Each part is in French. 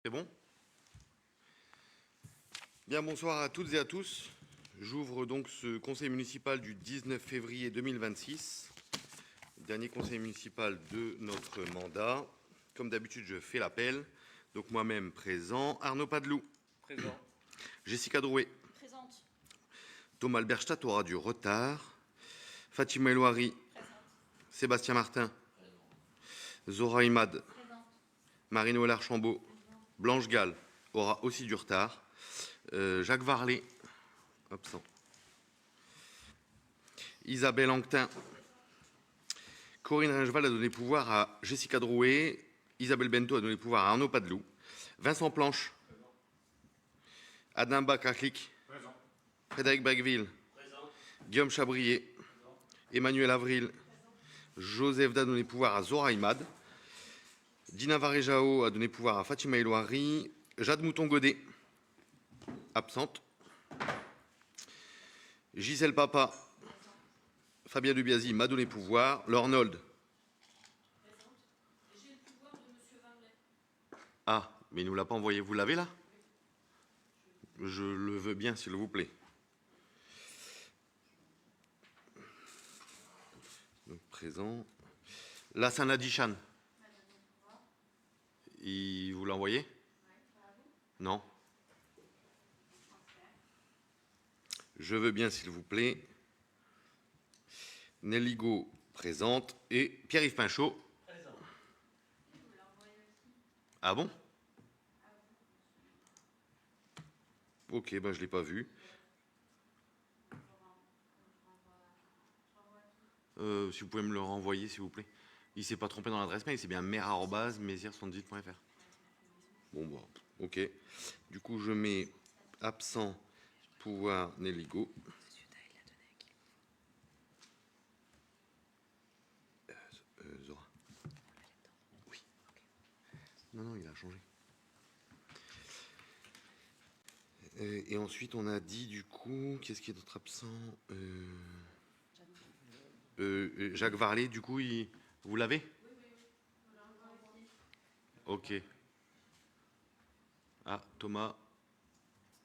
C'est bon? Bien, bonsoir à toutes et à tous. J'ouvre donc ce conseil municipal du 19 février 2026, dernier conseil municipal de notre mandat. Comme d'habitude, je fais l'appel. Donc moi-même présent. Arnaud Padeloup. Présent. Jessica Drouet. Présente. Thomas Alberstadt aura du retard. Fatima Elouari. Présente. Sébastien Martin. Zora Imad. Présente. Marino Archambault. Blanche Gall aura aussi du retard. Jacques Varlet, absent. Isabelle Anquetin. Corinne Ringeval a donné pouvoir à Jessica Drouet. Isabelle Bento a donné pouvoir à Arnaud Padeloup. Vincent Planche. Adam Bakaklik. Présent. Frédéric Bracqueville. Présent. Guillaume Chabrier. Emmanuel Avril. Joseph a donné pouvoir à Zora Imad. Dina Varejao a donné pouvoir à Fatima Elouari. Jade Mouton-Godet, absente. Gisèle Papa. Fabien Dubiasi m'a donné pouvoir. Lornold. J'ai le pouvoir de M. Varlet. Ah, mais il ne nous l'a pas envoyé. Vous l'avez là? Je le veux bien, s'il vous plaît. Donc, présent. Lassana Dishan. Il vous l'a envoyé? Non. Je veux bien, s'il vous plaît. Nelligo, présente. Et Pierre-Yves Pinchot. Présent. Ah bon? Ok, ben je ne l'ai pas vu. Si vous pouvez me le renvoyer, s'il vous plaît. Il ne s'est pas trompé dans l'adresse mail, c'est bien maire@mesir78.fr. Bon, ok. Du coup, je mets absent pouvoir Nelligo. Zora. Oui. Non, il a changé. Et ensuite, on a dit, du coup, qu'est-ce qui est notre absent? Jacques Varlet, du coup, vous l'avez? Ok. Ah, Thomas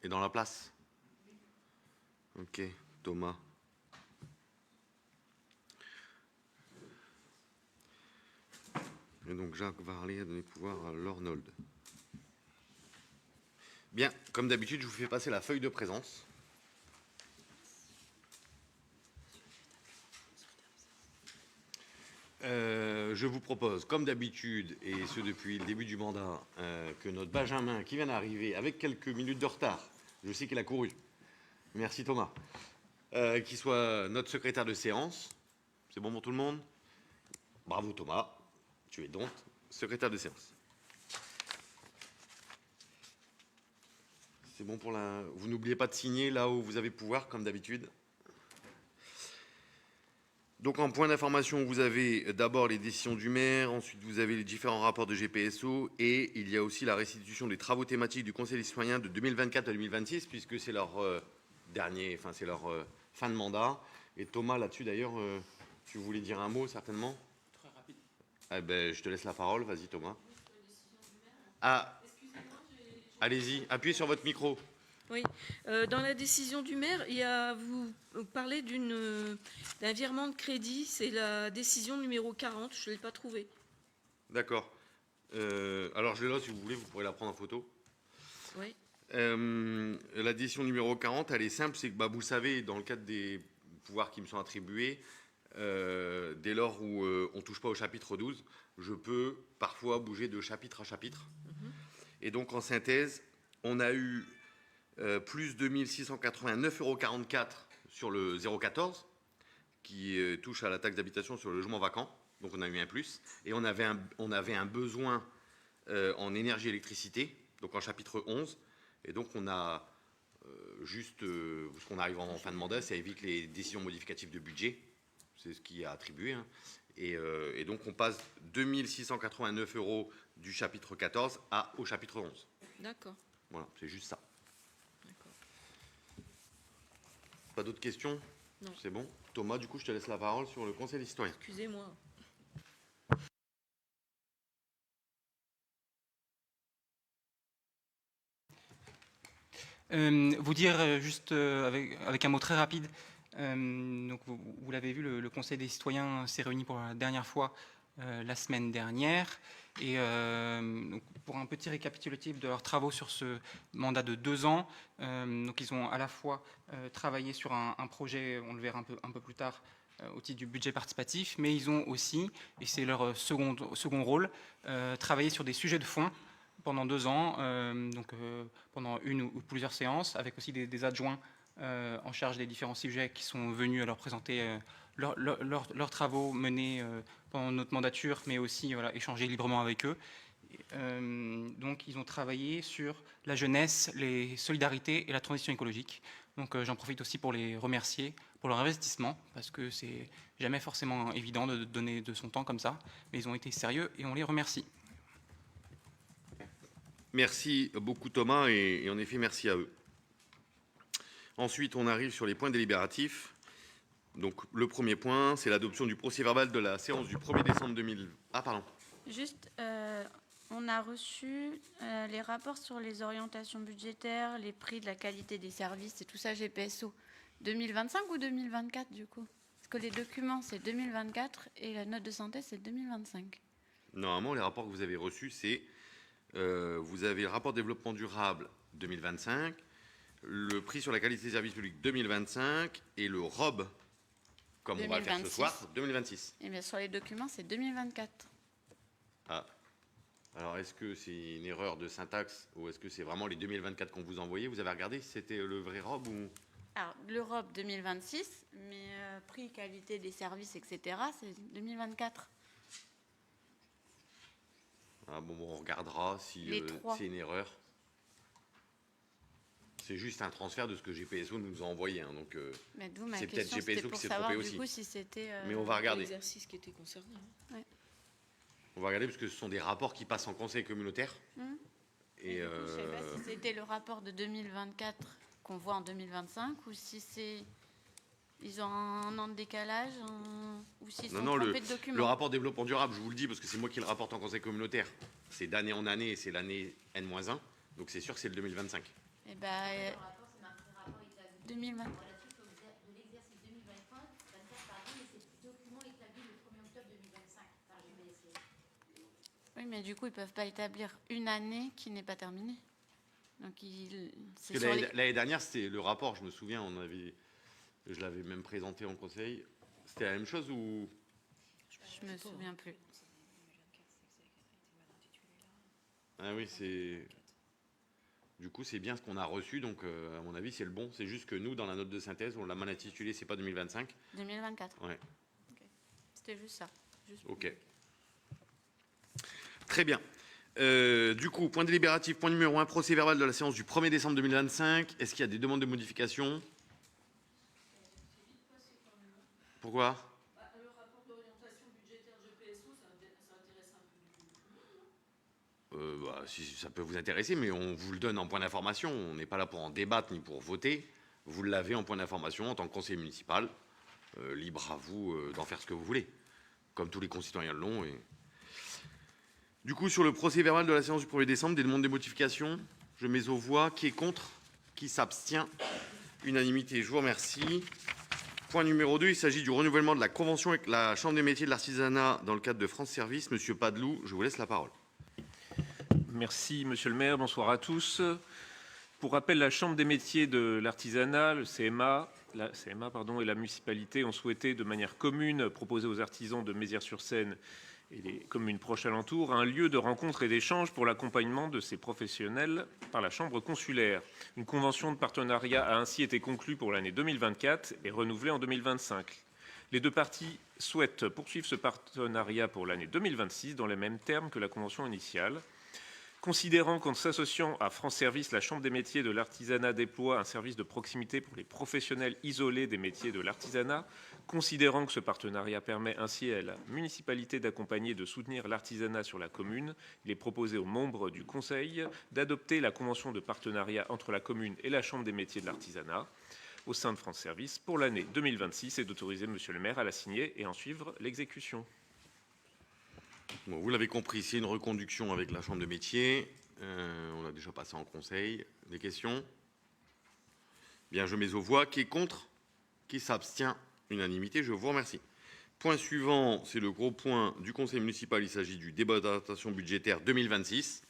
est dans la place? Ok, Thomas. Et donc, Jacques Varlet a donné pouvoir à Lornold. Bien, comme d'habitude, je vous fais passer la feuille de présence. Je vous propose, comme d'habitude, et ce depuis le début du mandat, que notre Benjamin, qui vient d'arriver avec quelques minutes de retard, je sais qu'il a couru, merci Thomas, qui soit notre secrétaire de séance. C'est bon pour tout le monde? Bravo Thomas, tu es donc secrétaire de séance. C'est bon pour la... Vous n'oubliez pas de signer là où vous avez pouvoir, comme d'habitude. Donc en point d'information, vous avez d'abord les décisions du maire, ensuite vous avez les différents rapports de GPSO, et il y a aussi la restitution des travaux thématiques du Conseil des citoyens de 2024 à 2026, puisque c'est leur c'est leur fin de mandat. Et Thomas, là-dessus d'ailleurs, tu voulais dire un mot certainement? Très rapide. Eh ben, je te laisse la parole, vas-y Thomas. Ah, allez-y, appuyez sur votre micro. Oui, dans la décision du maire, vous parlez d'un virement de crédit, c'est la décision numéro 40, je ne l'ai pas trouvée. D'accord. Alors je l'ai là, si vous voulez, vous pourrez la prendre en photo. Oui. La décision numéro 40, elle est simple, c'est que vous savez, dans le cadre des pouvoirs qui me sont attribués, dès lors où on ne touche pas au chapitre 12, je peux parfois bouger de chapitre à chapitre. Et donc en synthèse, on a eu plus 2689,44 € sur le 014, qui touche à la taxe d'habitation sur le logement vacant. Donc on a eu un plus. Et on avait un besoin en énergie-électricité, donc en chapitre 11. Et donc on a parce qu'on arrive en fin de mandat, ça évite les décisions modificatives de budget. C'est ce qui est attribué. Hein. Et donc on passe 2689 € du chapitre 14 au chapitre 11. D'accord. Voilà, c'est juste ça. D'accord. Pas d'autres questions? Non. C'est bon. Thomas, du coup, je te laisse la parole sur le Conseil des citoyens. Excusez-moi. Vous dire juste avec un mot très rapide, donc vous l'avez vu, le Conseil des citoyens s'est réuni pour la dernière fois la semaine dernière. Et donc pour un petit récapitulatif de leurs travaux sur ce mandat de 2 ans, donc ils ont à la fois travaillé sur un projet, on le verra un peu plus tard, au titre du budget participatif, mais ils ont aussi, et c'est leur second rôle, travaillé sur des sujets de fond pendant 2 ans, pendant une ou plusieurs séances, avec aussi des adjoints en charge des différents sujets qui sont venus à leur présenter leurs travaux menés pendant notre mandature, mais aussi échanger librement avec eux. Donc ils ont travaillé sur la jeunesse, les solidarités et la transition écologique. Donc j'en profite aussi pour les remercier pour leur investissement, parce que c'est jamais forcément évident de donner de son temps comme ça, mais ils ont été sérieux et on les remercie. Merci beaucoup Thomas, et en effet merci à eux. Ensuite, on arrive sur les points délibératifs. Donc le premier point, c'est l'adoption du procès-verbal de la séance du 1er décembre 2000. Ah pardon. Juste, on a reçu les rapports sur les orientations budgétaires, les prix de la qualité des services et tout ça GPSO. 2025 ou 2024 du coup? Parce que les documents c'est 2024 et la note de synthèse c'est 2025. Normalement, les rapports que vous avez reçus, c'est vous avez le rapport développement durable 2025, le prix sur la qualité des services publics 2025 et le ROB, comme 2026. On va le faire ce soir, 2026. Et bien sur les documents c'est 2024. Ah. Alors est-ce que c'est une erreur de syntaxe ou est-ce que c'est vraiment les 2024 qu'on vous envoyait? Vous avez regardé si c'était le vrai ROB ou... Alors le ROB 2026, mais prix, qualité des services, etc. c'est 2024. Ah bon, on regardera si c'est une erreur. C'est juste un transfert de ce que GPSO nous a envoyé. Hein, donc c'est peut-être GPSO qui s'est trompé aussi. Coup, si mais on va regarder. L'exercice qui était concerné. Ouais. On va regarder parce que ce sont des rapports qui passent en conseil communautaire. Et du coup, je ne sais pas si c'était le rapport de 2024 qu'on voit en 2025 ou si c'est... Ils ont un an de décalage ou s'ils sont trompés de documents. Le rapport développement durable, je vous le dis parce que c'est moi qui le rapporte en conseil communautaire. C'est d'année en année et c'est l'année N-1. Donc c'est sûr que c'est le 2025. Et ben... le rapport, c'est marqué rapport établi 2020. De l'exercice 2025, mais c'est document établi le 1er octobre 2025 par GPSO. Oui, mais du coup, ils ne peuvent pas établir une année qui n'est pas terminée. Donc, l'année dernière, c'était le rapport, je me souviens, je l'avais même présenté en conseil. C'était la même chose ou... Je me souviens plus. Ah oui, c'est... Du coup, c'est bien ce qu'on a reçu, donc à mon avis, c'est le bon. C'est juste que nous, dans la note de synthèse, on l'a mal intitulé, c'est pas 2025. 2024. Ouais. Okay. C'était juste ça. Ok. Très bien. Du coup, point délibératif, point numéro 1, procès verbal de la séance du 1er décembre 2025. Est-ce qu'il y a des demandes de modification? Pourquoi? Le rapport d'orientation budgétaire GPSO, ça intéresse un peu. Si ça peut vous intéresser, mais on vous le donne en point d'information. On n'est pas là pour en débattre ni pour voter. Vous l'avez en point d'information en tant que conseiller municipal. Libre à vous d'en faire ce que vous voulez, comme tous les concitoyens l'ont. Du coup, sur le procès verbal de la séance du 1er décembre, des demandes de modification, je mets aux voix. Qui est contre? Qui s'abstient? Unanimité, je vous remercie. Point numéro 2, il s'agit du renouvellement de la convention avec la Chambre des métiers de l'artisanat dans le cadre de France Service. Monsieur Padeloup, je vous laisse la parole. Merci, monsieur le maire. Bonsoir à tous. Pour rappel, la Chambre des métiers de l'artisanat, le CMA, et la municipalité ont souhaité de manière commune proposer aux artisans de Mézières-sur-Seine et les communes proches alentours un lieu de rencontre et d'échange pour l'accompagnement de ces professionnels par la Chambre consulaire. Une convention de partenariat a ainsi été conclue pour l'année 2024 et renouvelée en 2025. Les deux parties souhaitent poursuivre ce partenariat pour l'année 2026 dans les mêmes termes que la convention initiale. Considérant qu'en s'associant à France Service, la Chambre des métiers de l'artisanat déploie un service de proximité pour les professionnels isolés des métiers de l'artisanat, considérant que ce partenariat permet ainsi à la municipalité d'accompagner et de soutenir l'artisanat sur la commune, il est proposé aux membres du Conseil d'adopter la convention de partenariat entre la commune et la Chambre des métiers de l'artisanat au sein de France Service pour l'année 2026 et d'autoriser Monsieur le maire à la signer et en suivre l'exécution. Bon, vous l'avez compris, c'est une reconduction avec la Chambre de métier. On l'a déjà passé en conseil. Des questions? Bien, je mets aux voix. Qui est contre? Qui s'abstient? Unanimité, je vous remercie. Point suivant, c'est le gros point du conseil municipal. Il s'agit du débat d'adaptation budgétaire 2026.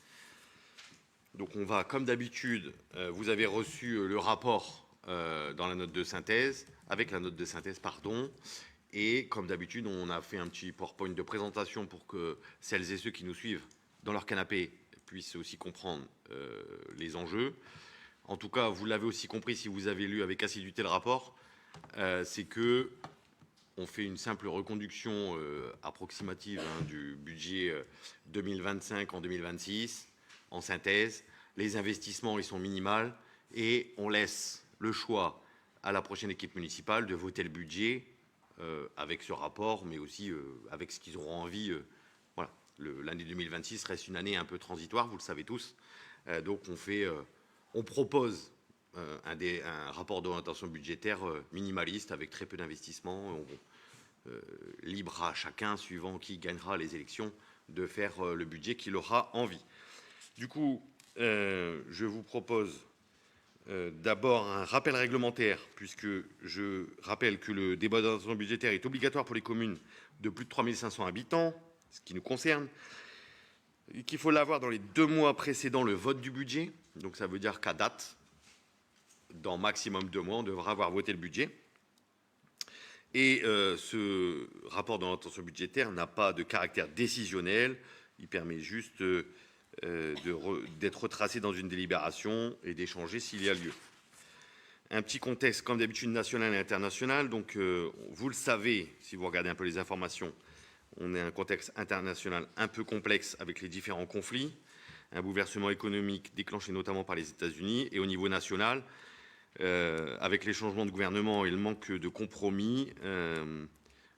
Donc on va, comme d'habitude, vous avez reçu le rapport dans la note de synthèse, avec la note de synthèse, pardon. Et comme d'habitude, on a fait un petit PowerPoint de présentation pour que celles et ceux qui nous suivent dans leur canapé puissent aussi comprendre les enjeux. En tout cas, vous l'avez aussi compris si vous avez lu avec assiduité le rapport, c'est que on fait une simple reconduction approximative du budget 2025 en 2026, en synthèse. Les investissements, ils sont minimaux et on laisse le choix à la prochaine équipe municipale de voter le budget avec ce rapport, mais aussi avec ce qu'ils auront envie. Voilà, l'année 2026 reste une année un peu transitoire, vous le savez tous. Donc on propose un rapport d'orientation budgétaire minimaliste avec très peu d'investissements, libre à chacun, suivant qui gagnera les élections, de faire le budget qu'il aura envie. Du coup, je vous propose d'abord un rappel réglementaire, puisque je rappelle que le débat d'orientation budgétaire est obligatoire pour les communes de plus de 3 500 habitants, ce qui nous concerne, et qu'il faut l'avoir dans les 2 mois précédant le vote du budget. Donc ça veut dire qu'à date, dans maximum 2 mois, on devra avoir voté le budget. Et ce rapport d'orientation budgétaire n'a pas de caractère décisionnel, il permet juste d'être retracé dans une délibération et d'échanger s'il y a lieu. Un petit contexte, comme d'habitude, national et international. Donc, vous le savez, si vous regardez un peu les informations, on est un contexte international un peu complexe avec les différents conflits, un bouleversement économique déclenché notamment par les États-Unis, et au niveau national, avec les changements de gouvernement et le manque de compromis,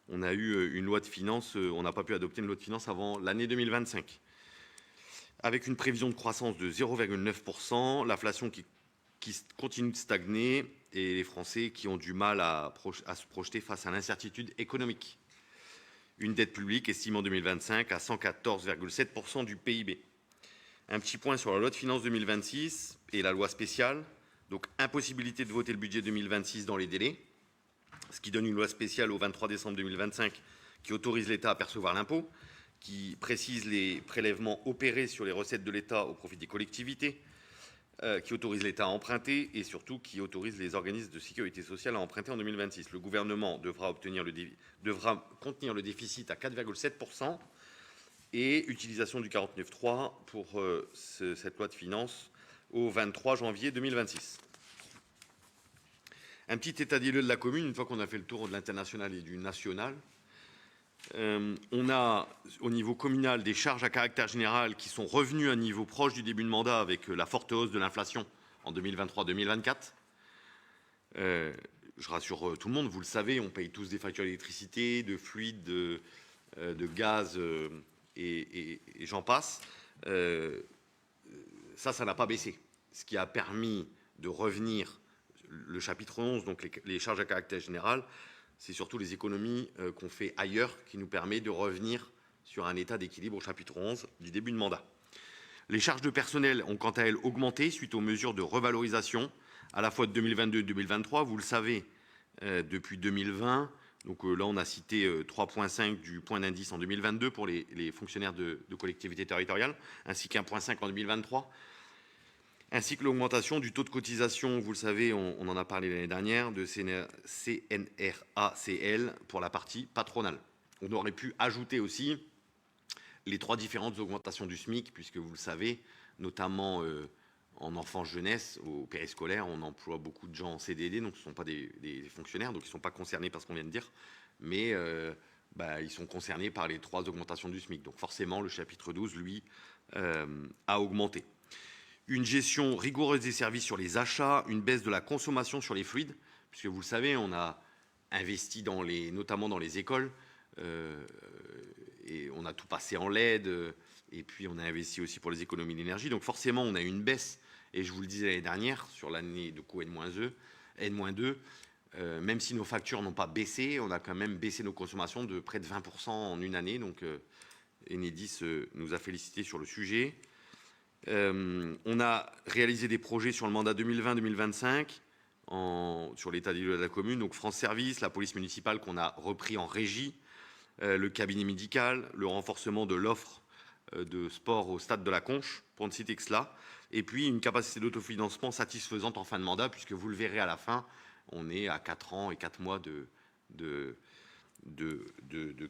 on a eu une loi de finances, on n'a pas pu adopter une loi de finances avant l'année 2025. Avec une prévision de croissance de 0,9%, l'inflation qui continue de stagner et les Français qui ont du mal à se projeter face à l'incertitude économique. Une dette publique estimée en 2025 à 114,7% du PIB. Un petit point sur la loi de finances 2026 et la loi spéciale. Donc, impossibilité de voter le budget 2026 dans les délais, ce qui donne une loi spéciale au 23 décembre 2025 qui autorise l'État à percevoir l'impôt, qui précise les prélèvements opérés sur les recettes de l'État au profit des collectivités, qui autorise l'État à emprunter et surtout qui autorise les organismes de sécurité sociale à emprunter en 2026. Le gouvernement devra contenir le déficit à 4,7% et utilisation du 49.3 pour cette loi de finances au 23 janvier 2026. Un petit état des lieux de la commune, une fois qu'on a fait le tour de l'international et du national. On a au niveau communal des charges à caractère général qui sont revenues à un niveau proche du début de mandat avec la forte hausse de l'inflation en 2023-2024. Je rassure tout le monde, vous le savez, on paye tous des factures d'électricité, de fluide, de gaz et j'en passe. Ça n'a pas baissé. Ce qui a permis de revenir, le chapitre 11, donc les charges à caractère général, c'est surtout les économies qu'on fait ailleurs qui nous permet de revenir sur un état d'équilibre au chapitre 11 du début de mandat. Les charges de personnel ont quant à elles augmenté suite aux mesures de revalorisation à la fois de 2022 et 2023. Vous le savez, depuis 2020, donc là on a cité 3,5 du point d'indice en 2022 pour les fonctionnaires de collectivités territoriales, ainsi qu'1,5 en 2023. Ainsi que l'augmentation du taux de cotisation, vous le savez, on en a parlé l'année dernière, de CNRACL pour la partie patronale. On aurait pu ajouter aussi les 3 différentes augmentations du SMIC, puisque vous le savez, notamment en enfance-jeunesse, au périscolaire, on emploie beaucoup de gens en CDD, donc ce ne sont pas des fonctionnaires, donc ils ne sont pas concernés par ce qu'on vient de dire, mais ils sont concernés par les 3 augmentations du SMIC. Donc forcément, le chapitre 12, lui, a augmenté. Une gestion rigoureuse des services sur les achats, une baisse de la consommation sur les fluides, puisque vous le savez, on a investi notamment dans les écoles, et on a tout passé en LED, et puis on a investi aussi pour les économies d'énergie. Donc forcément, on a eu une baisse, et je vous le disais l'année dernière, sur l'année de coût N-2, même si nos factures n'ont pas baissé, on a quand même baissé nos consommations de près de 20% en une année. Donc Enedis nous a félicité sur le sujet. On a réalisé des projets sur le mandat 2020-2025. sur l'état des lieux de la commune. Donc France Service, la police municipale qu'on a repris en régie, le cabinet médical, le renforcement de l'offre de sport au stade de la Conche, pour ne citer que cela, et puis une capacité d'autofinancement satisfaisante en fin de mandat, puisque vous le verrez à la fin, on est à 4 ans et 4 mois de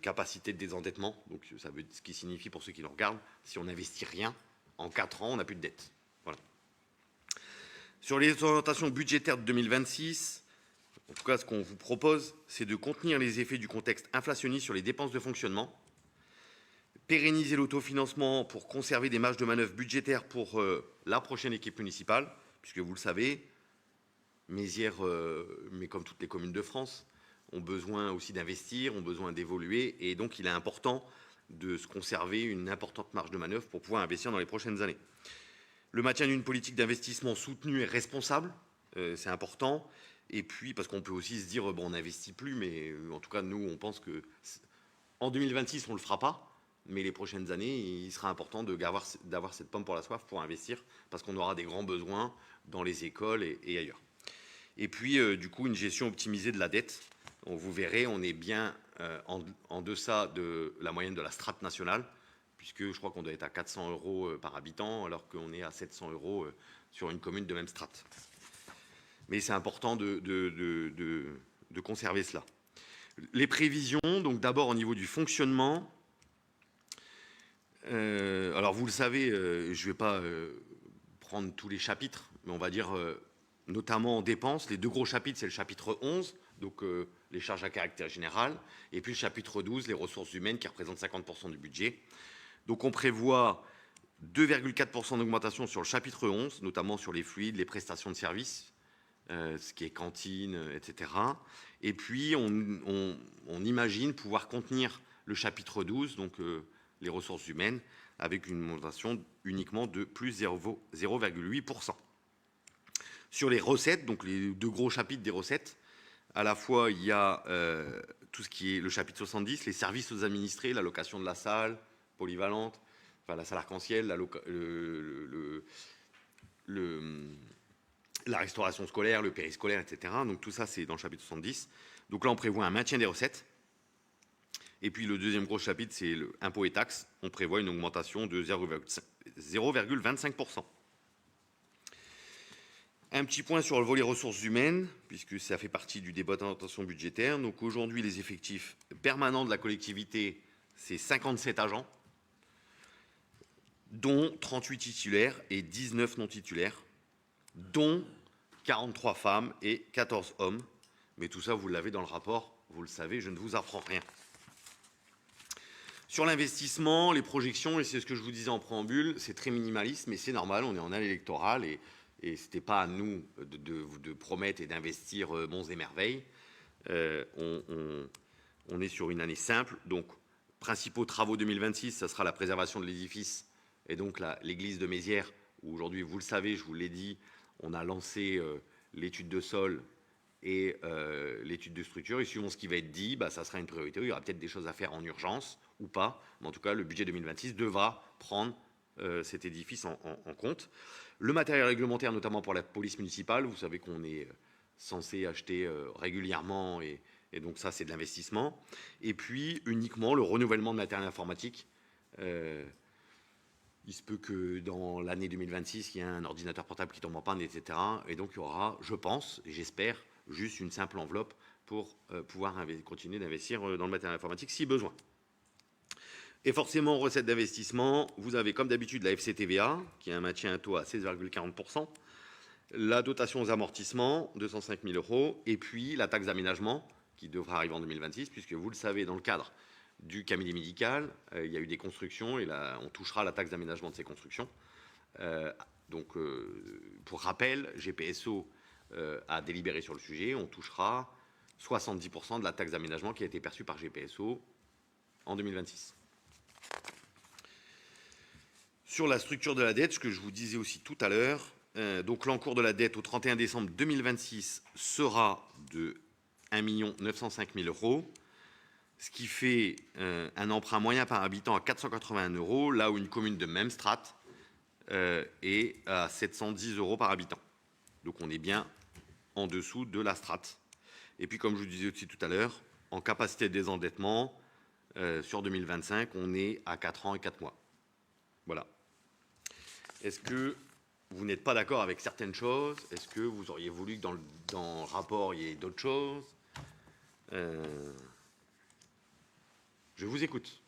capacité de désendettement. Donc ça veut, ce qui signifie pour ceux qui nous regardent, si on n'investit rien, en 4 ans, on n'a plus de dette. Voilà. Sur les orientations budgétaires de 2026, en tout cas, ce qu'on vous propose, c'est de contenir les effets du contexte inflationniste sur les dépenses de fonctionnement, pérenniser l'autofinancement pour conserver des marges de manœuvre budgétaires pour la prochaine équipe municipale, puisque vous le savez, Mézières, mais comme toutes les communes de France, ont besoin aussi d'investir, ont besoin d'évoluer, et donc il est important de se conserver une importante marge de manœuvre pour pouvoir investir dans les prochaines années. Le maintien d'une politique d'investissement soutenue et responsable, c'est important. Et puis, parce qu'on peut aussi se dire, bon, on n'investit plus, mais en tout cas, nous, on pense que en 2026, on ne le fera pas, mais les prochaines années, il sera important d'avoir cette pomme pour la soif pour investir, parce qu'on aura des grands besoins dans les écoles et ailleurs. Et puis, du coup, une gestion optimisée de la dette. Vous verrez, on est bien en deçà de la moyenne de la strate nationale, puisque je crois qu'on doit être à 400 € par habitant, alors qu'on est à 700 € sur une commune de même strate. Mais c'est important de conserver cela. Les prévisions, donc d'abord au niveau du fonctionnement. Alors vous le savez, je ne vais pas prendre tous les chapitres, mais on va dire notamment en dépenses. Les deux gros chapitres, c'est le chapitre 11, donc les charges à caractère général, et puis le chapitre 12, les ressources humaines, qui représentent 50% du budget. Donc on prévoit 2,4% d'augmentation sur le chapitre 11, notamment sur les fluides, les prestations de services, ce qui est cantine, etc. Et puis on imagine pouvoir contenir le chapitre 12, donc les ressources humaines, avec une augmentation uniquement de plus 0,8%. Sur les recettes, donc les deux gros chapitres des recettes, à la fois il y a tout ce qui est le chapitre 70, les services aux administrés, la location de la salle polyvalente, enfin la salle arc-en-ciel, la restauration scolaire, le périscolaire, etc. Donc tout ça, c'est dans le chapitre 70. Donc là, on prévoit un maintien des recettes. Et puis le deuxième gros chapitre, c'est impôts et taxes. On prévoit une augmentation de 0,25%. Un petit point sur le volet ressources humaines, puisque ça fait partie du débat d'orientation budgétaire. Donc aujourd'hui, les effectifs permanents de la collectivité, c'est 57 agents, dont 38 titulaires et 19 non titulaires, dont 43 femmes et 14 hommes. Mais tout ça, vous l'avez dans le rapport, vous le savez, je ne vous apprends rien. Sur l'investissement, les projections, et c'est ce que je vous disais en préambule, c'est très minimaliste, mais c'est normal, on est en année électorale, et ce n'était pas à nous de promettre et d'investir monts et merveilles. On est sur une année simple, donc principaux travaux 2026, ça sera la préservation de l'édifice, et donc l'église de Mézières, où aujourd'hui, vous le savez, je vous l'ai dit, on a lancé l'étude de sol et l'étude de structure, et suivant ce qui va être dit, ça sera une priorité. Il y aura peut-être des choses à faire en urgence ou pas, mais en tout cas, le budget 2026 devra prendre cet édifice en compte. Le matériel réglementaire, notamment pour la police municipale, vous savez qu'on est censé acheter régulièrement, et donc ça, c'est de l'investissement. Et puis, uniquement le renouvellement de matériel informatique. Il se peut que dans l'année 2026, il y ait un ordinateur portable qui tombe en panne, etc. Et donc, il y aura, je pense, et j'espère, juste une simple enveloppe pour pouvoir continuer d'investir dans le matériel informatique si besoin. Et forcément, recettes d'investissement, vous avez comme d'habitude la FCTVA, qui a un maintien à taux à 16,40%, la dotation aux amortissements, 205 000 €, et puis la taxe d'aménagement, qui devra arriver en 2026, puisque vous le savez, dans le cadre du cabinet médical, il y a eu des constructions, et là, on touchera la taxe d'aménagement de ces constructions. Pour rappel, GPSO a délibéré sur le sujet, on touchera 70% de la taxe d'aménagement qui a été perçue par GPSO en 2026. Sur la structure de la dette, ce que je vous disais aussi tout à l'heure, donc l'encours de la dette au 31 décembre 2026 sera de 1 905 000 €, ce qui fait un emprunt moyen par habitant à 481 €, là où une commune de même strate est à 710 € par habitant. Donc on est bien en dessous de la strate. Et puis, comme je vous disais aussi tout à l'heure, en capacité de désendettement, sur 2025, on est à 4 ans et 4 mois. Voilà. Est-ce que vous n'êtes pas d'accord avec certaines choses? Est-ce que vous auriez voulu que dans le rapport, il y ait d'autres choses? Je vous écoute.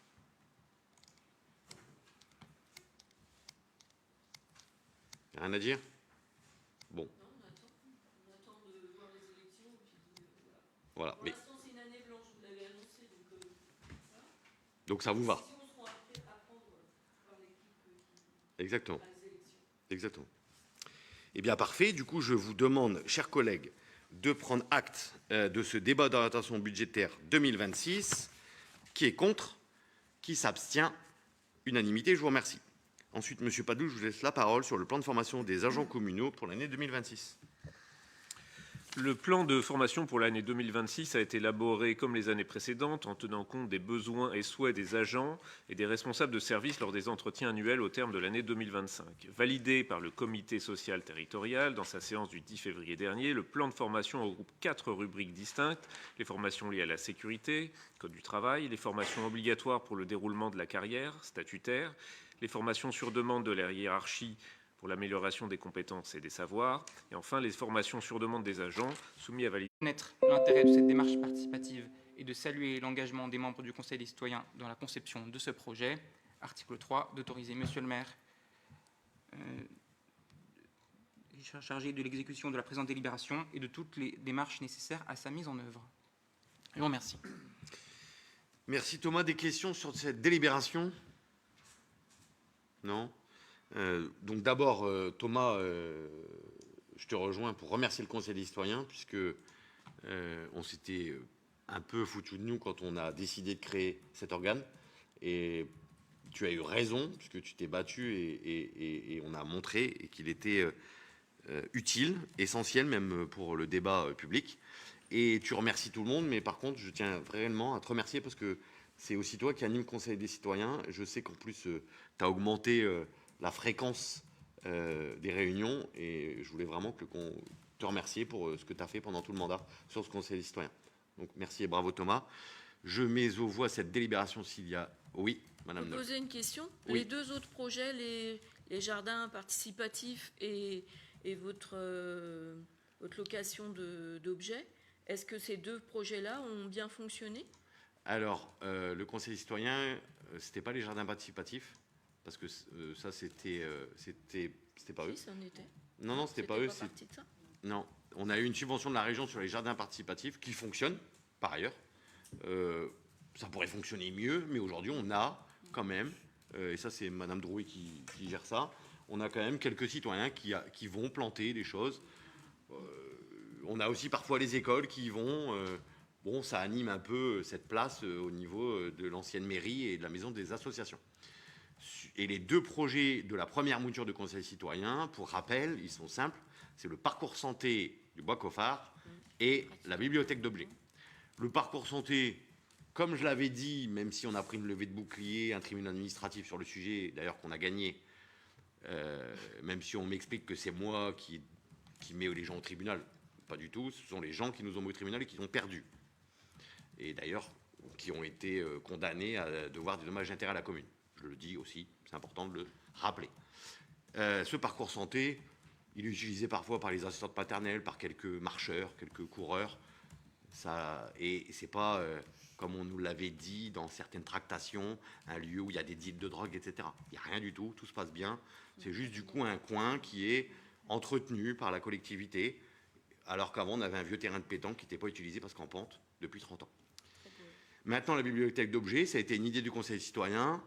Rien à dire? Bon. Non, on attend de voir les élections. Voilà. Pour Mais, l'instant, c'est une année blanche, vous l'avez annoncé. donc ça vous va? Les décisions seront à prendre par l'équipe Exactement. à les élections. Exactement. Eh bien, parfait. Du coup, je vous demande, chers collègues, de prendre acte de ce débat d'orientation budgétaire 2026. Qui est contre? Qui s'abstient? Unanimité, je vous remercie. Ensuite, M. Padoue, je vous laisse la parole sur le plan de formation des agents communaux pour l'année 2026. Le plan de formation pour l'année 2026 a été élaboré comme les années précédentes en tenant compte des besoins et souhaits des agents et des responsables de service lors des entretiens annuels au terme de l'année 2025. Validé par le comité social territorial dans sa séance du 10 février dernier, le plan de formation regroupe 4 rubriques distinctes: les formations liées à la sécurité, code du travail, les formations obligatoires pour le déroulement de la carrière statutaire, les formations sur demande de la hiérarchie pour l'amélioration des compétences et des savoirs, et enfin les formations sur demande des agents soumis à validation. Connaître l'intérêt de cette démarche participative et de saluer l'engagement des membres du Conseil des citoyens dans la conception de ce projet. Article 3, d'autoriser Monsieur le maire chargé de l'exécution de la présente délibération et de toutes les démarches nécessaires à sa mise en œuvre. Je vous remercie. Merci Thomas. Des questions sur cette délibération? Non? Donc d'abord, Thomas, je te rejoins pour remercier le Conseil des citoyens, puisque on s'était un peu foutu de nous quand on a décidé de créer cet organe. Et tu as eu raison, puisque tu t'es battu et on a montré qu'il était utile, essentiel même pour le débat public. Et tu remercies tout le monde, mais par contre, je tiens réellement à te remercier parce que c'est aussi toi qui anime le Conseil des citoyens. Je sais qu'en plus, tu as augmenté la fréquence des réunions et je voulais vraiment te remercier pour ce que tu as fait pendant tout le mandat sur ce Conseil des citoyens. Donc merci et bravo Thomas. Je mets aux voix cette délibération s'il y a... Oui, Madame Je Noll. peux poser une question? Oui. Les deux autres projets, les jardins participatifs et votre location d'objets, est-ce que ces deux projets-là ont bien fonctionné? Alors, le Conseil des citoyens, c'était pas les jardins participatifs, parce que ça, c'était pas eux. Si, ça en était. Non, c'était pas eux. partie de ça. Non, on a eu une subvention de la région sur les jardins participatifs qui fonctionne, par ailleurs. Ça pourrait fonctionner mieux, mais aujourd'hui, on a quand même, et ça, c'est Madame Drouet qui gère ça, on a quand même quelques citoyens qui vont planter des choses. On a aussi parfois les écoles qui y vont. Bon, ça anime un peu cette place au niveau de l'ancienne mairie et de la maison des associations. Et les deux projets de la première mouture de Conseil citoyen, pour rappel, ils sont simples. C'est le parcours santé du Bois-Coffard et la bibliothèque d'objets. Le parcours santé, comme je l'avais dit, même si on a pris une levée de bouclier, un tribunal administratif sur le sujet, d'ailleurs qu'on a gagné, même si on m'explique que c'est moi qui mets les gens au tribunal, pas du tout, ce sont les gens qui nous ont mis au tribunal et qui ont perdu. Et d'ailleurs, qui ont été condamnés à devoir des dommages d'intérêt à la commune. Je le dis aussi, c'est important de le rappeler. Ce parcours santé, il est utilisé parfois par les assistantes paternelles, par quelques marcheurs, quelques coureurs. Et c'est pas, comme on nous l'avait dit dans certaines tractations, un lieu où il y a des deals de drogue, etc. Il n'y a rien du tout, tout se passe bien. C'est juste du coup un coin qui est entretenu par la collectivité, alors qu'avant on avait un vieux terrain de pétanque qui n'était pas utilisé parce qu'en pente depuis 30 ans. Maintenant, la bibliothèque d'objets, ça a été une idée du Conseil citoyen,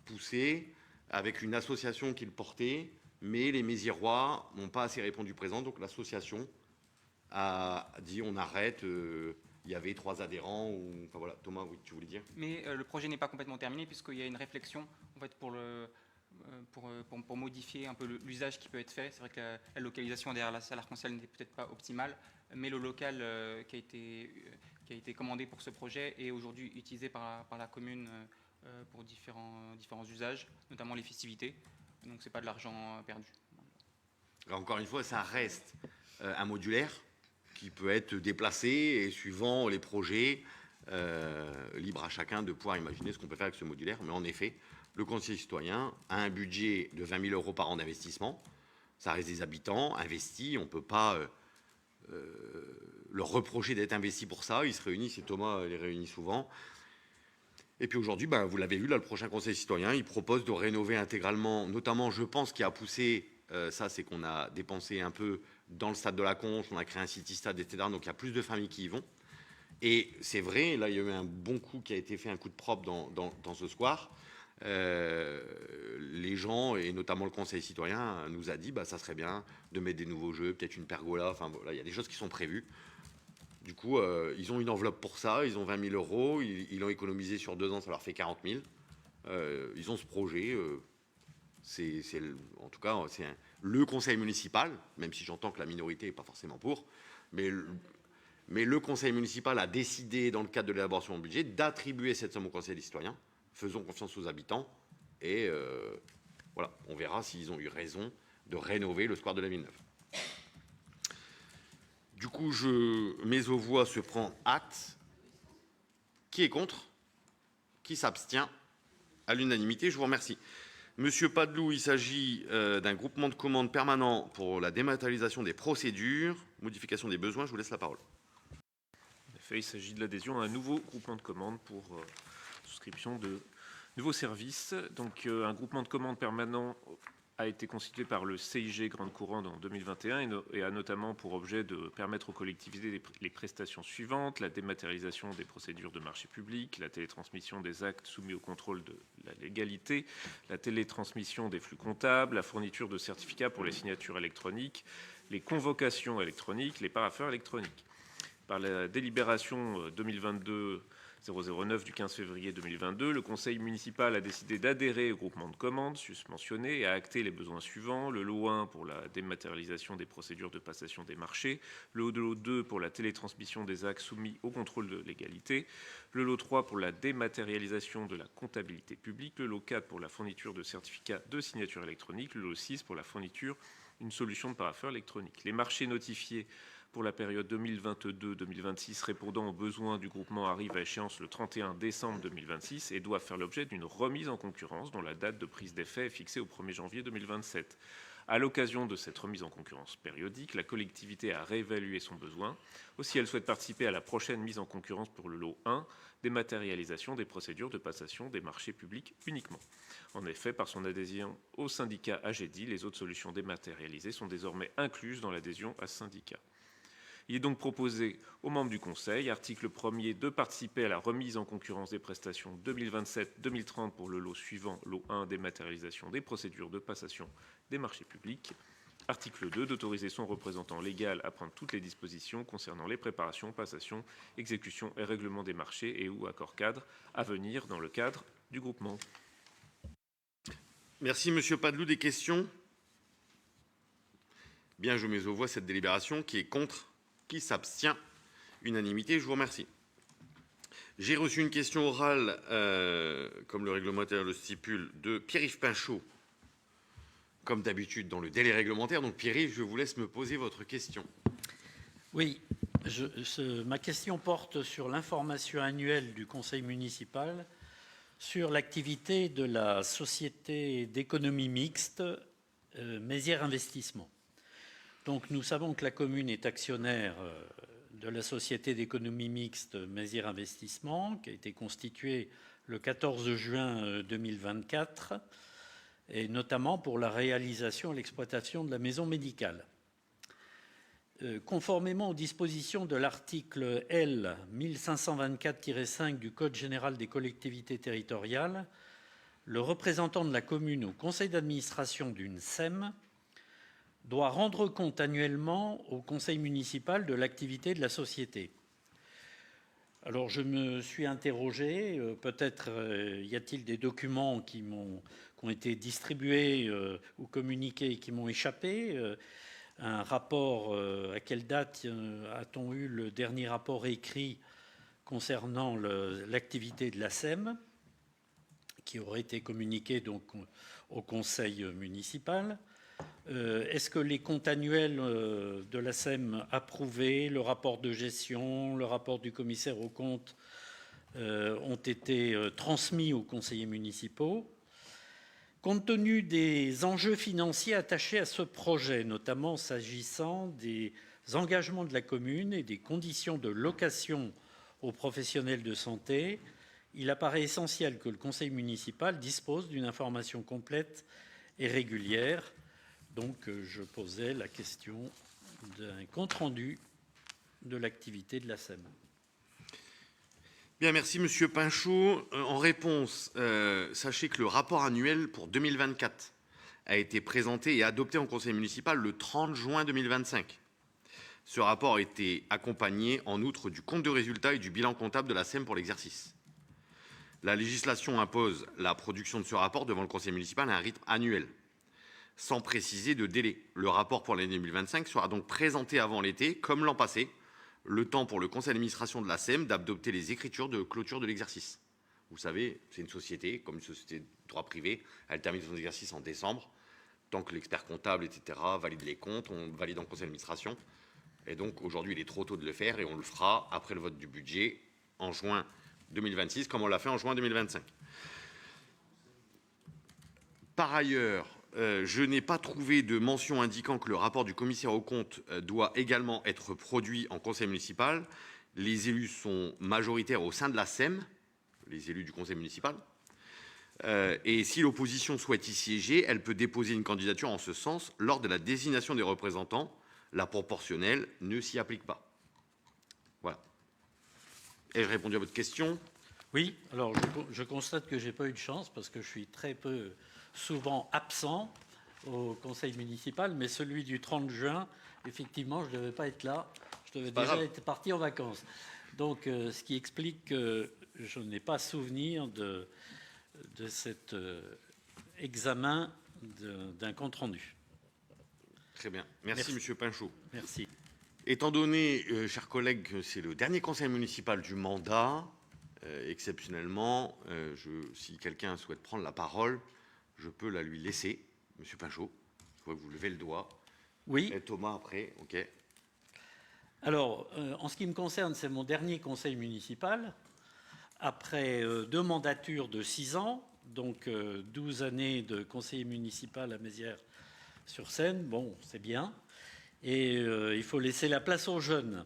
poussée, avec une association qui le portait, mais les Mésirois n'ont pas assez répondu présent, donc l'association a dit on arrête. Il y avait 3 adhérents. Enfin voilà, Thomas, oui, tu voulais dire? Mais le projet n'est pas complètement terminé puisqu'il y a une réflexion en fait, pour modifier un peu l'usage qui peut être fait. C'est vrai que la localisation derrière la salle arc-en-ciel n'est peut-être pas optimale, mais le local qui a été commandé pour ce projet est aujourd'hui utilisé par la commune pour différents usages, notamment les festivités. Donc c'est pas de l'argent perdu. Alors, encore une fois, ça reste un modulaire, qui peut être déplacé et suivant les projets, libre à chacun de pouvoir imaginer ce qu'on peut faire avec ce modulaire. Mais en effet, le conseil citoyen a un budget de 20 000 euros par an d'investissement. Ça reste des habitants investis. On ne peut pas leur reprocher d'être investis pour ça. Ils se réunissent, et Thomas les réunit souvent. Et puis aujourd'hui, vous l'avez vu, là, le prochain conseil citoyen, il propose de rénover intégralement, notamment, je pense, qui a poussé ça, c'est qu'on a dépensé un peu dans le stade de la Conche, on a créé un city-stade, etc. Donc il y a plus de familles qui y vont. Et c'est vrai, là, il y a eu un bon coup qui a été fait, un coup de propre dans ce square. Les gens, et notamment le conseil citoyen, nous a dit ça serait bien de mettre des nouveaux jeux, peut-être une pergola, enfin voilà, il y a des choses qui sont prévues. Du coup, ils ont une enveloppe pour ça, ils ont 20 000 euros, ils l'ont économisé sur 2 ans, ça leur fait 40 000. Ils ont ce projet, en tout cas, c'est le conseil municipal, même si j'entends que la minorité n'est pas forcément pour, mais le conseil municipal a décidé, dans le cadre de l'élaboration du budget, d'attribuer cette somme au conseil des citoyens. Faisons confiance aux habitants, et voilà, on verra s'ils ont eu raison de rénover le square de la Villeneuve. Du coup, je mets aux voix, se prend acte. Qui est contre? Qui s'abstient? À l'unanimité, je vous remercie. Monsieur Padeloup, il s'agit d'un groupement de commandes permanent pour la dématérialisation des procédures, modification des besoins. Je vous laisse la parole. En effet, il s'agit de l'adhésion à un nouveau groupement de commandes pour souscription de nouveaux services. Donc, un groupement de commandes permanent a été constitué par le CIG Grande Couronne en 2021 et a notamment pour objet de permettre aux collectivités les prestations suivantes: la dématérialisation des procédures de marché public, la télétransmission des actes soumis au contrôle de la légalité, la télétransmission des flux comptables, la fourniture de certificats pour les signatures électroniques, les convocations électroniques, les parapheurs électroniques. Par la délibération 2022-009 du 15 février 2022, le conseil municipal a décidé d'adhérer au groupement de commandes susmentionné et a acté les besoins suivants: le lot 1 pour la dématérialisation des procédures de passation des marchés, le lot 2 pour la télétransmission des actes soumis au contrôle de légalité, le lot 3 pour la dématérialisation de la comptabilité publique, le lot 4 pour la fourniture de certificats de signature électronique, le lot 6 pour la fourniture d'une solution de parapheur électronique. Les marchés notifiés pour la période 2022-2026 répondant aux besoins du groupement arrivent à échéance le 31 décembre 2026 et doivent faire l'objet d'une remise en concurrence dont la date de prise d'effet est fixée au 1er janvier 2027. À l'occasion de cette remise en concurrence périodique, la collectivité a réévalué son besoin. Aussi, elle souhaite participer à la prochaine mise en concurrence pour le lot 1, dématérialisation des procédures de passation des marchés publics uniquement. En effet, par son adhésion au syndicat AGEDI, les autres solutions dématérialisées sont désormais incluses dans l'adhésion à ce syndicat. Il est donc proposé aux membres du Conseil, article 1er, de participer à la remise en concurrence des prestations 2027-2030 pour le lot suivant, lot 1, dématérialisation des procédures de passation des marchés publics. Article 2, d'autoriser son représentant légal à prendre toutes les dispositions concernant les préparations, passations, exécutions et règlements des marchés et ou accords cadres à venir dans le cadre du groupement. Merci, monsieur Padeloup. Des questions? Bien, je mets aux voix cette délibération. Qui est contre? Qui s'abstient? Unanimité, je vous remercie. J'ai reçu une question orale, comme le réglementaire le stipule, de Pierre-Yves Pinchot, comme d'habitude dans le délai réglementaire. Donc Pierre-Yves, je vous laisse me poser votre question. Oui, ma question porte sur l'information annuelle du conseil municipal sur l'activité de la société d'économie mixte Mézières Investissement. Donc nous savons que la commune est actionnaire de la société d'économie mixte Mézières Investissement, qui a été constituée le 14 juin 2024, et notamment pour la réalisation et l'exploitation de la maison médicale. Conformément aux dispositions de l'article L 1524-5 du Code général des collectivités territoriales, le représentant de la commune au conseil d'administration d'une SEM doit rendre compte annuellement au conseil municipal de l'activité de la société. Alors je me suis interrogé, peut-être y a-t-il des documents qui ont été distribués ou communiqués et qui m'ont échappé. Un rapport, à quelle date a-t-on eu le dernier rapport écrit concernant l'activité de la SEM, qui aurait été communiqué donc au conseil municipal? Est-ce que les comptes annuels de la SEM approuvés, le rapport de gestion, le rapport du commissaire aux comptes ont été transmis aux conseillers municipaux? Compte tenu des enjeux financiers attachés à ce projet, notamment s'agissant des engagements de la commune et des conditions de location aux professionnels de santé, il apparaît essentiel que le conseil municipal dispose d'une information complète et régulière. Donc, je posais la question d'un compte-rendu de l'activité de la SEM. Bien, merci Monsieur Pinchot. En réponse, sachez que le rapport annuel pour 2024 a été présenté et adopté en conseil municipal le 30 juin 2025. Ce rapport a été accompagné en outre du compte de résultats et du bilan comptable de la SEM pour l'exercice. La législation impose la production de ce rapport devant le conseil municipal à un rythme annuel, sans préciser de délai. Le rapport pour l'année 2025 sera donc présenté avant l'été, comme l'an passé, le temps pour le conseil d'administration de la SEM d'adopter les écritures de clôture de l'exercice. Vous savez, c'est une société, comme une société de droit privé, elle termine son exercice en décembre, tant que l'expert comptable, etc., valide les comptes, on valide en conseil d'administration. Et donc aujourd'hui, il est trop tôt de le faire et on le fera après le vote du budget en juin 2026, comme on l'a fait en juin 2025. Par ailleurs, je n'ai pas trouvé de mention indiquant que le rapport du commissaire aux comptes doit également être produit en conseil municipal. Les élus sont majoritaires au sein de la SEM, les élus du conseil municipal. Et si l'opposition souhaite y siéger, elle peut déposer une candidature en ce sens lors de la désignation des représentants. La proportionnelle ne s'y applique pas. Voilà. Ai-je répondu à votre question? Oui, alors je constate que je n'ai pas eu de chance parce que je suis très peu souvent absent au conseil municipal, mais celui du 30 juin, effectivement, je ne devais pas être là. Je devais déjà être parti en vacances. Donc, ce qui explique que je n'ai pas souvenir de cet examen d'un compte-rendu. Très bien. Merci, Monsieur Pinchot. Merci. Étant donné, chers collègues, que c'est le dernier conseil municipal du mandat, exceptionnellement, si quelqu'un souhaite prendre la parole, je peux la lui laisser. Monsieur Pinchot, je vois que vous levez le doigt. Oui. Et Thomas après, ok. Alors, en ce qui me concerne, c'est mon dernier conseil municipal. Après 2 mandatures de 6 ans, donc 12 années de conseiller municipal à Mézières-sur-Seine, bon, c'est bien. Et il faut laisser la place aux jeunes.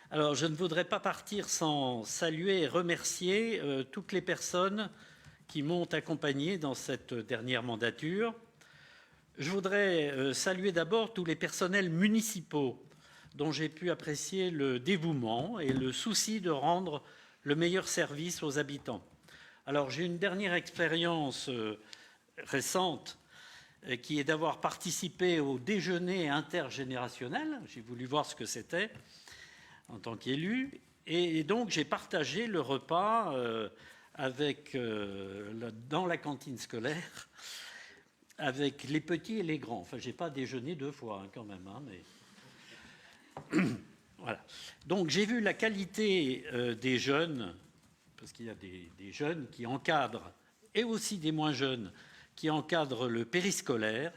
Alors, je ne voudrais pas partir sans saluer et remercier toutes les personnes qui m'ont accompagné dans cette dernière mandature. Je voudrais saluer d'abord tous les personnels municipaux dont j'ai pu apprécier le dévouement et le souci de rendre le meilleur service aux habitants. Alors, j'ai une dernière expérience récente qui est d'avoir participé au déjeuner intergénérationnel. J'ai voulu voir ce que c'était en tant qu'élu. Et donc, j'ai partagé le repas dans la cantine scolaire avec les petits et les grands. Enfin, je n'ai pas déjeuné 2 fois quand même. Mais... Voilà. Donc, j'ai vu la qualité des jeunes, parce qu'il y a des jeunes qui encadrent, et aussi des moins jeunes qui encadrent le périscolaire.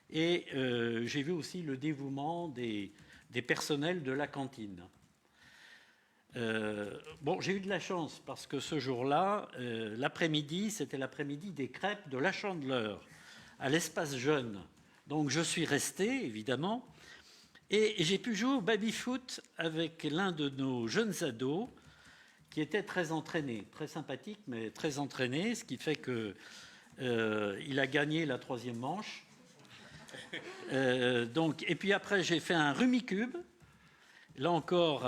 Et j'ai vu aussi le dévouement des personnels de la cantine. Bon, j'ai eu de la chance parce que ce jour-là, l'après-midi, c'était l'après-midi des crêpes de la Chandeleur à l'espace jeune. Donc je suis resté, évidemment, et j'ai pu jouer au baby-foot avec l'un de nos jeunes ados qui était très entraîné, très sympathique, mais très entraîné, ce qui fait qu'il a gagné la 3e manche. Et puis après, j'ai fait un rumicube. Là encore,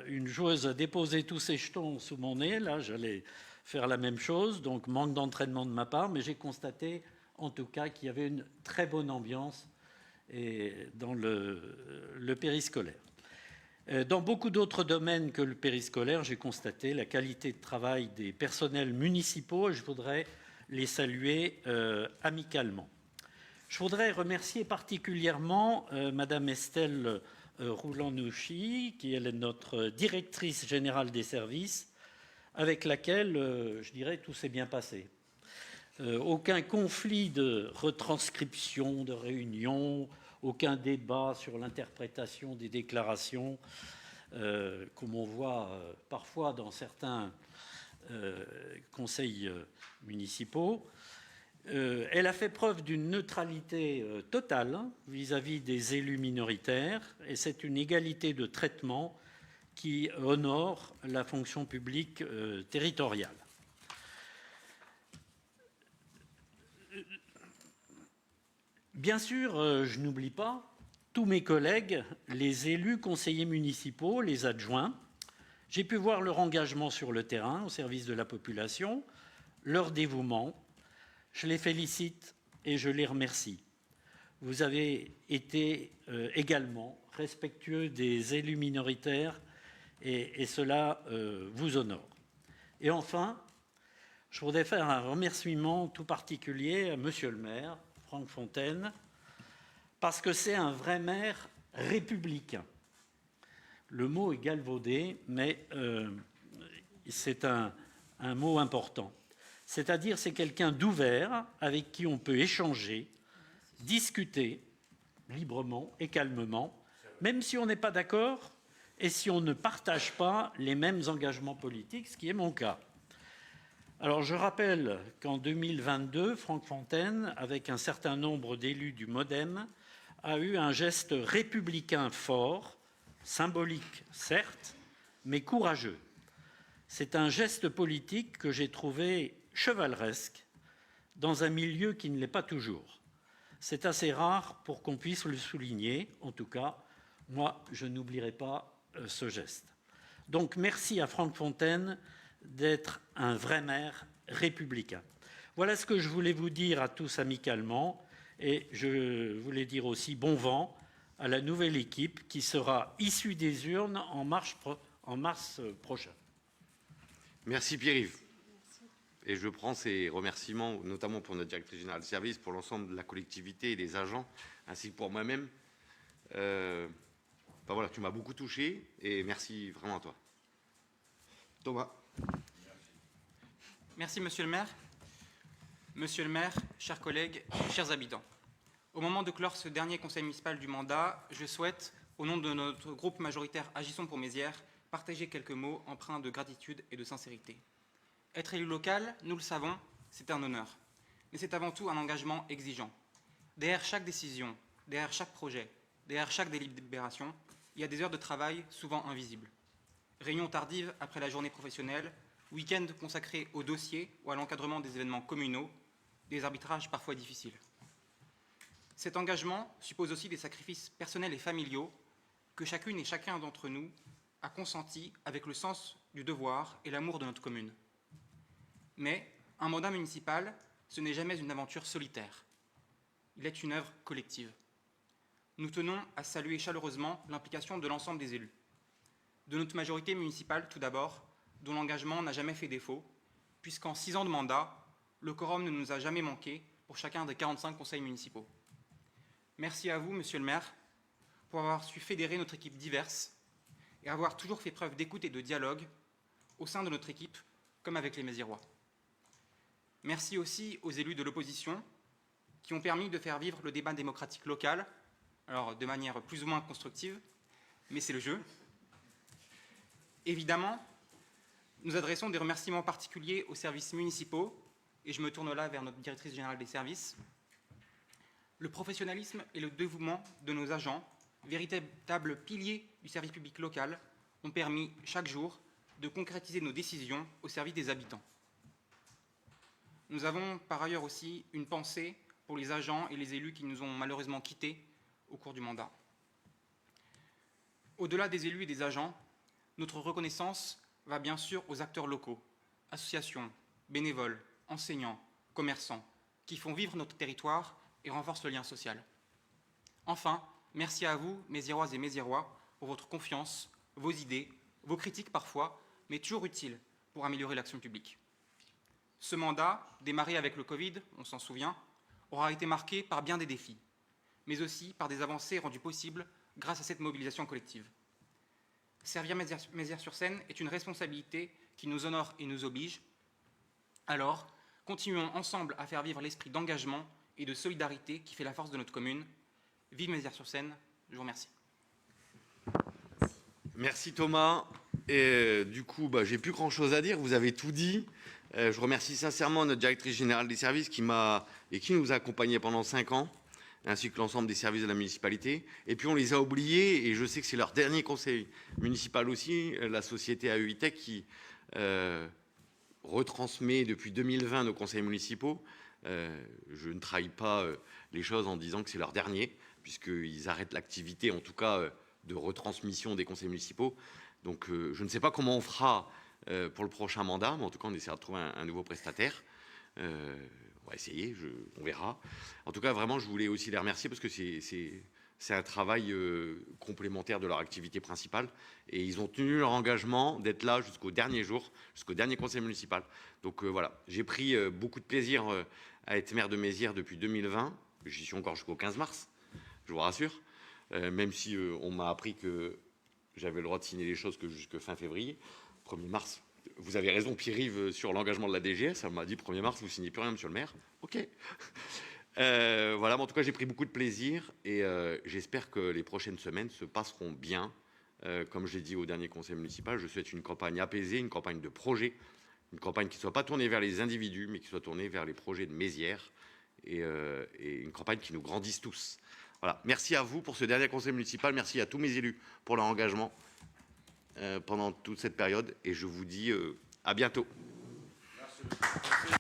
une joueuse a déposé tous ses jetons sous mon nez. Là, j'allais faire la même chose. Donc, manque d'entraînement de ma part. Mais j'ai constaté, en tout cas, qu'il y avait une très bonne ambiance dans le périscolaire. Dans beaucoup d'autres domaines que le périscolaire, j'ai constaté la qualité de travail des personnels municipaux et je voudrais les saluer amicalement. Je voudrais remercier particulièrement Madame Estelle Roulanouchi, qui est notre directrice générale des services, avec laquelle, je dirais, tout s'est bien passé. aucun conflit de retranscription, de réunion, aucun débat sur l'interprétation des déclarations, comme on voit parfois dans certains conseils municipaux. Elle a fait preuve d'une neutralité totale vis-à-vis des élus minoritaires, et c'est une égalité de traitement qui honore la fonction publique territoriale. Bien sûr, je n'oublie pas tous mes collègues, les élus, conseillers municipaux, les adjoints. J'ai pu voir leur engagement sur le terrain au service de la population, leur dévouement. Je les félicite et je les remercie. Vous avez été également respectueux des élus minoritaires et cela vous honore. Et enfin, je voudrais faire un remerciement tout particulier à Monsieur le maire, Franck Fontaine, parce que c'est un vrai maire républicain. Le mot est galvaudé, mais c'est un mot important. C'est-à-dire, c'est quelqu'un d'ouvert avec qui on peut échanger, discuter librement et calmement, même si on n'est pas d'accord et si on ne partage pas les mêmes engagements politiques, ce qui est mon cas. Alors, je rappelle qu'en 2022, Franck Fontaine, avec un certain nombre d'élus du MODEM, a eu un geste républicain fort, symbolique certes, mais courageux. C'est un geste politique que j'ai trouvé chevaleresque dans un milieu qui ne l'est pas toujours. C'est assez rare pour qu'on puisse le souligner. En tout cas, moi, je n'oublierai pas ce geste. Donc, merci à Franck Fontaine d'être un vrai maire républicain. Voilà ce que je voulais vous dire à tous amicalement, et je voulais dire aussi bon vent à la nouvelle équipe qui sera issue des urnes en mars prochain. Merci Pierre-Yves. Et je prends ces remerciements, notamment pour notre directrice générale de service, pour l'ensemble de la collectivité et des agents, ainsi que pour moi-même. Voilà, tu m'as beaucoup touché et merci vraiment à toi. Thomas. Merci, monsieur le maire. Monsieur le maire, chers collègues, chers habitants. Au moment de clore ce dernier conseil municipal du mandat, je souhaite, au nom de notre groupe majoritaire Agissons pour Mézières, partager quelques mots empreints de gratitude et de sincérité. Être élu local, nous le savons, c'est un honneur. Mais c'est avant tout un engagement exigeant. Derrière chaque décision, derrière chaque projet, derrière chaque délibération, il y a des heures de travail souvent invisibles. Réunions tardives après la journée professionnelle, week-ends consacrés au dossier ou à l'encadrement des événements communaux, des arbitrages parfois difficiles. Cet engagement suppose aussi des sacrifices personnels et familiaux que chacune et chacun d'entre nous a consenti avec le sens du devoir et l'amour de notre commune. Mais un mandat municipal, ce n'est jamais une aventure solitaire. Il est une œuvre collective. Nous tenons à saluer chaleureusement l'implication de l'ensemble des élus. De notre majorité municipale, tout d'abord, dont l'engagement n'a jamais fait défaut, puisqu'en 6 ans de mandat, le quorum ne nous a jamais manqué pour chacun des 45 conseils municipaux. Merci à vous, monsieur le maire, pour avoir su fédérer notre équipe diverse et avoir toujours fait preuve d'écoute et de dialogue au sein de notre équipe, comme avec les Méziérois. Merci aussi aux élus de l'opposition qui ont permis de faire vivre le débat démocratique local, alors de manière plus ou moins constructive, mais c'est le jeu. Évidemment, nous adressons des remerciements particuliers aux services municipaux, et je me tourne là vers notre directrice générale des services. Le professionnalisme et le dévouement de nos agents, véritables piliers du service public local, ont permis chaque jour de concrétiser nos décisions au service des habitants. Nous avons par ailleurs aussi une pensée pour les agents et les élus qui nous ont malheureusement quittés au cours du mandat. Au-delà des élus et des agents, notre reconnaissance va bien sûr aux acteurs locaux, associations, bénévoles, enseignants, commerçants, qui font vivre notre territoire et renforcent le lien social. Enfin, merci à vous, Méziéroises et Méziérois, pour votre confiance, vos idées, vos critiques parfois, mais toujours utiles pour améliorer l'action publique. Ce mandat, démarré avec le Covid, on s'en souvient, aura été marqué par bien des défis, mais aussi par des avancées rendues possibles grâce à cette mobilisation collective. Servir Mézières-sur-Seine est une responsabilité qui nous honore et nous oblige. Alors, Continuons ensemble à faire vivre l'esprit d'engagement et de solidarité qui fait la force de notre commune. Vive Mézières-sur-Seine. Je vous remercie. Merci Thomas. Et du coup, j'ai plus grand-chose à dire. Vous avez tout dit. Je remercie sincèrement notre directrice générale des services qui nous a accompagnés pendant 5 ans, ainsi que l'ensemble des services de la municipalité. Et puis on les a oubliés, et je sais que c'est leur dernier conseil municipal aussi, la société AEITEC qui retransmet depuis 2020 nos conseils municipaux. Je ne trahis pas les choses en disant que c'est leur dernier, puisqu'ils arrêtent l'activité, en tout cas de retransmission des conseils municipaux. Donc je ne sais pas comment on fera pour le prochain mandat, mais en tout cas on essaiera de trouver un nouveau prestataire. On va essayer, on verra. En tout cas, vraiment, je voulais aussi les remercier parce que c'est un travail complémentaire de leur activité principale. Et ils ont tenu leur engagement d'être là jusqu'au dernier jour, jusqu'au dernier conseil municipal. Donc voilà, j'ai pris beaucoup de plaisir à être maire de Mézières depuis 2020. J'y suis encore jusqu'au 15 mars, je vous rassure. Même si on m'a appris que j'avais le droit de signer les choses que jusqu'à fin février. 1er mars, vous avez raison, Pierre-Yves, sur l'engagement de la DGS. Ça m'a dit 1er mars, vous ne signez plus rien, monsieur le maire. OK. Voilà, mais en tout cas, j'ai pris beaucoup de plaisir et j'espère que les prochaines semaines se passeront bien. Comme je l'ai dit au dernier conseil municipal, je souhaite une campagne apaisée, une campagne de projet, une campagne qui ne soit pas tournée vers les individus, mais qui soit tournée vers les projets de Mézières et une campagne qui nous grandisse tous. Voilà. Merci à vous pour ce dernier conseil municipal. Merci à tous mes élus pour leur engagement pendant toute cette période. Et je vous dis à bientôt. Merci.